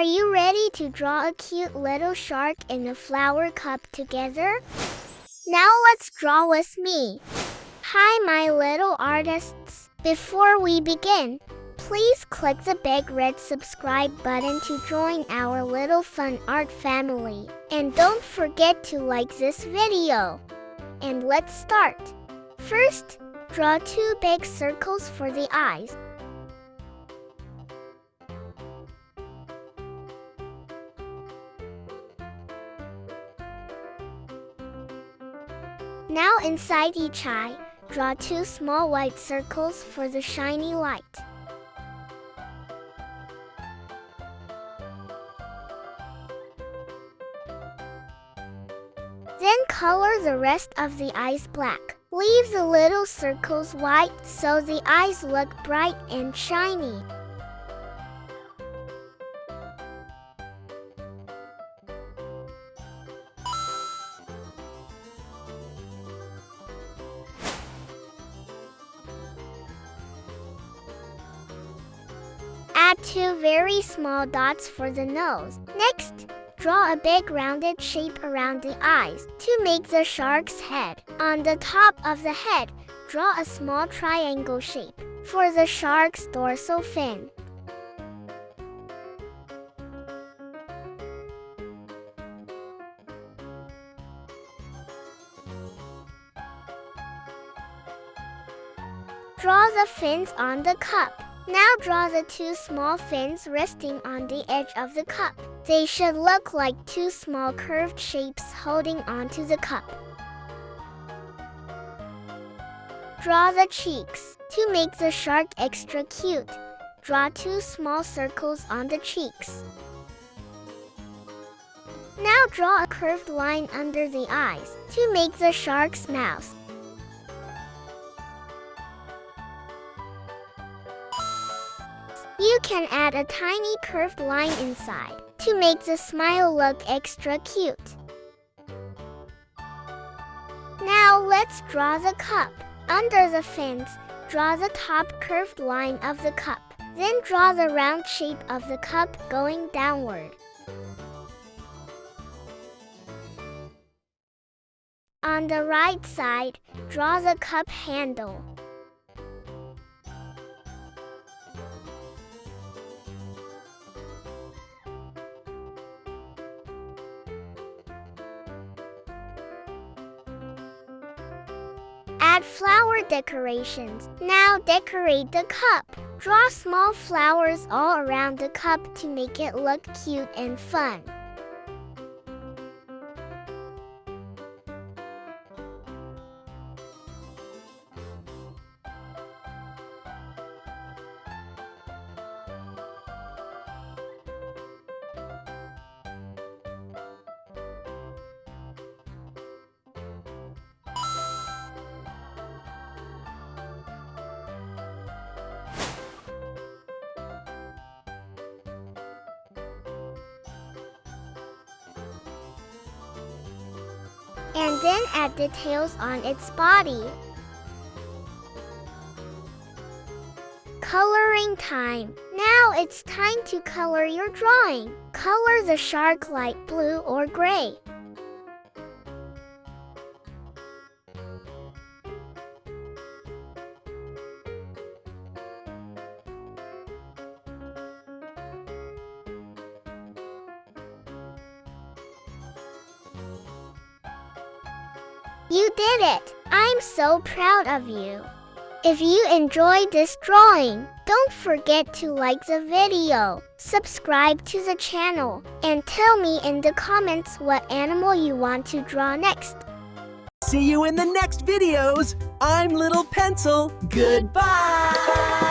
Are you ready to draw a cute little shark in a flower cup together? Now let's draw with me. Hi my little artists. Before we begin, please click the big red subscribe button to join our little fun art family. And don't forget to like this video. And let's start. First, draw 2 big circles for the eyes. Now inside each eye, draw 2 small white circles for the shiny light. Then color the rest of the eyes black. Leave the little circles white so the eyes look bright and shiny. Add 2 very small dots for the nose. Next, draw a big rounded shape around the eyes to make the shark's head. On the top of the head, draw a small triangle shape for the shark's dorsal fin. Draw the fins on the cup. Now draw the 2 small fins resting on the edge of the cup. They should look like 2 small curved shapes holding onto the cup. Draw the cheeks. To make the shark extra cute, draw 2 small circles on the cheeks. Now draw a curved line under the eyes to make the shark's mouth. You can add a tiny curved line inside to make the smile look extra cute. Now let's draw the cup. Under the fins, draw the top curved line of the cup. Then draw the round shape of the cup going downward. On the right side, draw the cup handle. Add flower decorations. Now decorate the cup. Draw small flowers all around the cup to make it look cute and fun. And then add details on its body. Coloring time. Now it's time to color your drawing. Color the shark light blue or gray. You did it! I'm so proud of you. If you enjoyed this drawing, don't forget to like the video, subscribe to the channel, and tell me in the comments what animal you want to draw next. See you in the next videos. I'm Little Pencil. Goodbye!